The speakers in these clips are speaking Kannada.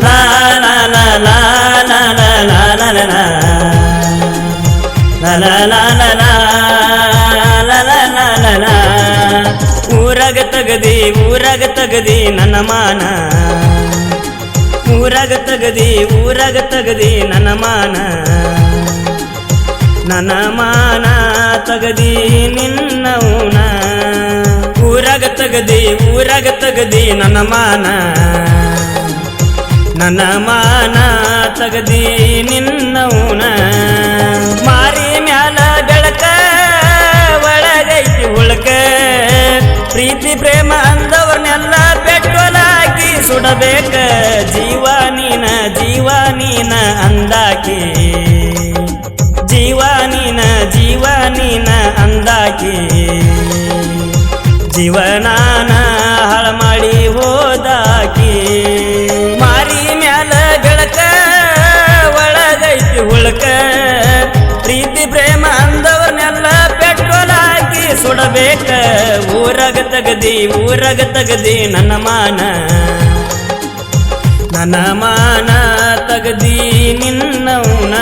ಲಾ ಲಾ ಲಾ ಲಾ ಲಾ ಲಾ ಲಾ ಲಾ ಲಾ ಲಾ ಲಾ ಲಾ ಲಾ ಲಾ ಲಾ ಲಾ. ಊರಾಗ ತಗದಿ ನನ್ನ ಮಾನ, ಊರಾಗ ತಗದಿ ನನ್ನ ಮಾನ, ನನ್ನ ಮಾನ ತಗದಿ ನಿನ್ನವನ. ಊರಾಗ ತಗದಿ ನನ್ನ ಮಾನ, ನನ್ನ ಮಾನ ತಗದಿ ನಿನ್ನವನ. ಮಾರಿ ಮ್ಯಾಲ ಬೆಳಕ ಒಳಗೈತಿ ಉಳಕ, ಪ್ರೀತಿ ಪ್ರೇಮ ಅಂದವರ್ನೆಲ್ಲ ಪೆಟ್ರೋಲ್ ಹಾಕಿ ಸುಡಬೇಕ. ಜೀವ ನೀನ ಅಂದಾಕಿ, ಜೀವ ನೀನ ಅಂದಾಕಿ. ಜೀವನಾನ ಹಾಳ ಮಾಡಿ ಹೋದಾಕಿ. ಮಾರಿ ಮ್ಯಾಲ ಬೆಳಕ ಒಳಗೈತಿ ಉಳಕ, ಪ್ರೀತಿ ಪ್ರೇಮ ಅಂದವರ್ನೆಲ್ಲ ಪೆಟ್ರೋಲ್ ಹಾಕಿ ಸುಡಬೇಕ. ಊರಾಗ ತಗದಿ ನನ್ನ ಮಾನ, ನನ್ನ ಮಾನ ತಗದಿ ನಿನ್ನವನ.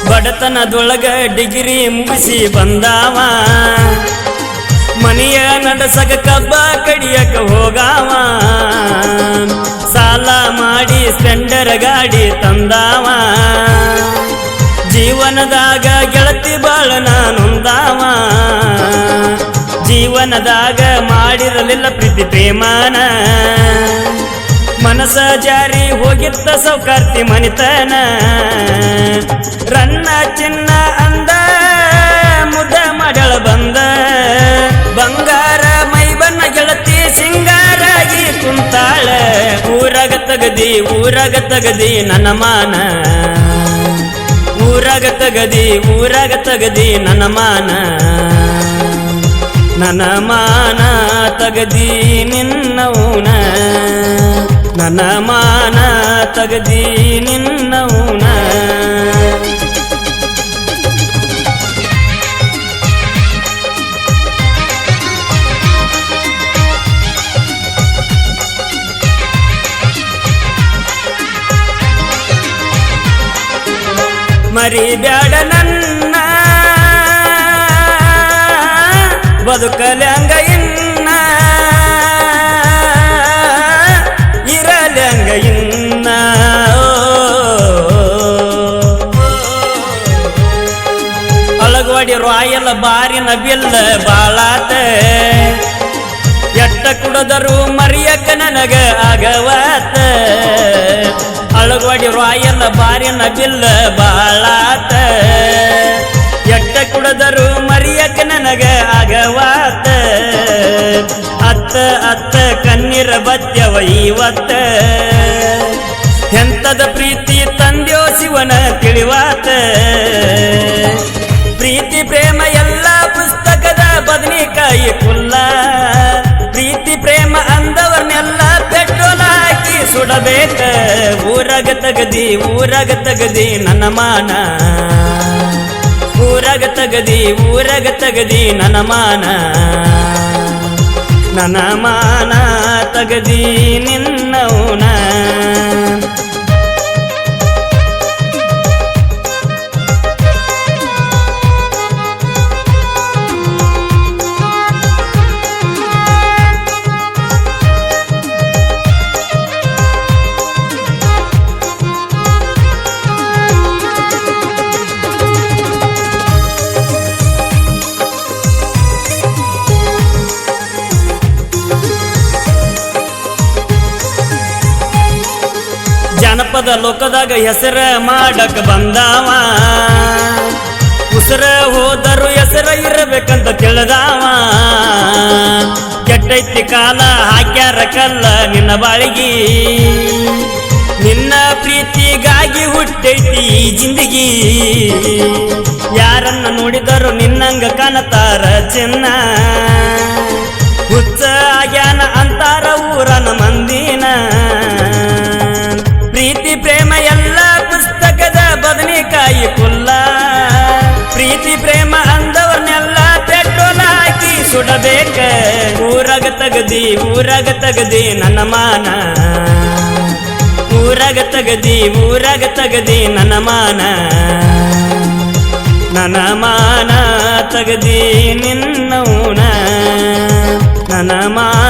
ಬಡತನದೊಳಗ ಡಿಗ್ರಿ ಮುಗಿಸಿ ಬಂದಾವ, ಮನೆಯ ನಡೆಸಕ ಕಬ್ಬ ಕಡಿಯಕ ಹೋಗಾವ. ಸಾಲ ಮಾಡಿ ಸ್ಪೆಂಡರ್ ಗಾಡಿ ತಂದಾವ, ಜೀವನದಾಗ ಗೆಳತಿ ಬಾಳ ನಾನೊಂದಾವ. ಜೀವನದಾಗ ಮಾಡಿರಲಿಲ್ಲ ಪ್ರೀತಿ ಪ್ರೇಮಾನ, ಮನಸ ಜಾರಿ ಹೋಗಿತ್ತ ಸೌಕಾರ್ತಿ ಮನಿತನ. ರನ್ನ ಚಿನ್ನ ಅಂದ ಮುದ್ದ ಮಾಡಳ ಬಂದ, ಬಂಗಾರ ಮೈ ಬಣ್ಣ ಗೆಳತಿ ಸಿಂಗಾರಾಗಿ ಕುಂತಾಳ. ಊರಾಗ ತಗದಿ ನನ್ನ ಮಾನ, ಊರಾಗ ತಗದಿ ನನ್ನ ಮಾನ, ನನ್ನ ಮಾನ ತಗದಿ ನಿನ್ನವನ, ನನ್ನ ಮಾನ ತಗದಿ ನಿನ್ನವನ. ಮರಿಬ್ಯಾಡ ನನ್ನ ಬದುಕಲ್ಯಾಂಗ ಇನ್ನ, ಇರಲ್ಯಾಂಗ ಇನ್ನ. ಅಳಗವಾಡಿ ರಾಯಲ ಬಾರಿನ ಬಿಲ್ಲ ಬಾಳಾತ, ಎಟ್ಟ ಕುಡದರು ಮರಿಯಕ್ಕ ನನಗ ಆಗವಾತ. ಅಳಗವಾಡಿ ರಾಯಲ ಬಾರಿನ ಬಿಲ್ಲ ಬಾಳಾತ, ಎಟ್ಟ ಕುಡದರು ಮರಿಯಕ್ಕ ನನಗ ಆಗವಾತ. ಅತ್ತ ಕಣ್ಣೀರ ಬತ್ಯವ ಇವತ್ತ, ಎಂತದ ಪ್ರೀತಿ ತಂದ್ಯೋ ಶಿವನ ತಿಳಿವಾತ. ಪ್ರೀತಿ ಪ್ರೇಮ ಎಲ್ಲ ಪುಸ್ತಕದ ಬದನಿಕಾಯಿ ಕುಲ್ಲ, ಪ್ರೀತಿ ಪ್ರೇಮ ಅಂದವರ್ನೆಲ್ಲ ಪೆಟ್ರೋಲ್ ಹಾಕಿ ಸುಡಬೇಕ. ಊರಾಗ ತಗದಿ ನನ್ನ ಮಾನ, ಊರಾಗ ತಗದಿ ನನ್ನ ಮಾನ, ನನ್ನ ಮಾನ ತಗದಿ ನಿನ್ನವನ. ಜನಪದ ಲೋಕದಾಗ ಹೆಸರ ಮಾಡಕ ಬಂದಾವ, ಉಸರ ಹೋದರು ಬೇಸರ ಇರಬೇಕಂತ ತಿಳಿದಾವ ಕೆಟ್ಟೈತಿ ಕಾಲ ಹಾಕ್ಯಾರ ಕಲ್ಲ ನಿನ್ನ ಬಾಳಿಗೆ ನಿನ್ನ ಪ್ರೀತಿಗಾಗಿ ಹುಟ್ಟೈತಿ ಈ ಜಿಂದಗಿ ಯಾರನ್ನ ನೋಡಿದರು ನಿನ್ನಂಗ ಕಾಣತಾರ ಚಿನ್ನ ಹುಚ್ಚ ಆಗ್ಯಾನ ಅಂತಾರ ಊರನ ಮಂದಿನ ಪ್ರೀತಿ ಪ್ರೇಮ ಎಲ್ಲ ಪುಸ್ತಕದ ಬದನೆಕಾಯಿ ಕುಲ್ಲ ಪ್ರೀತಿ ಪ್ರೇಮ ಅಂದವನ್ನೆಲ್ಲ ಪೆಟ್ರೋಲ್ ಹಾಕಿ ಸುಡಬೇಕ ಊರಾಗ ತಗದಿ ನನ್ನ ಮಾನ ಊರಾಗ ತಗದಿ ನನ್ನ ಮಾನ ತಗದಿ ನಿನ್ನವನ ನನ್ನ ಮಾನ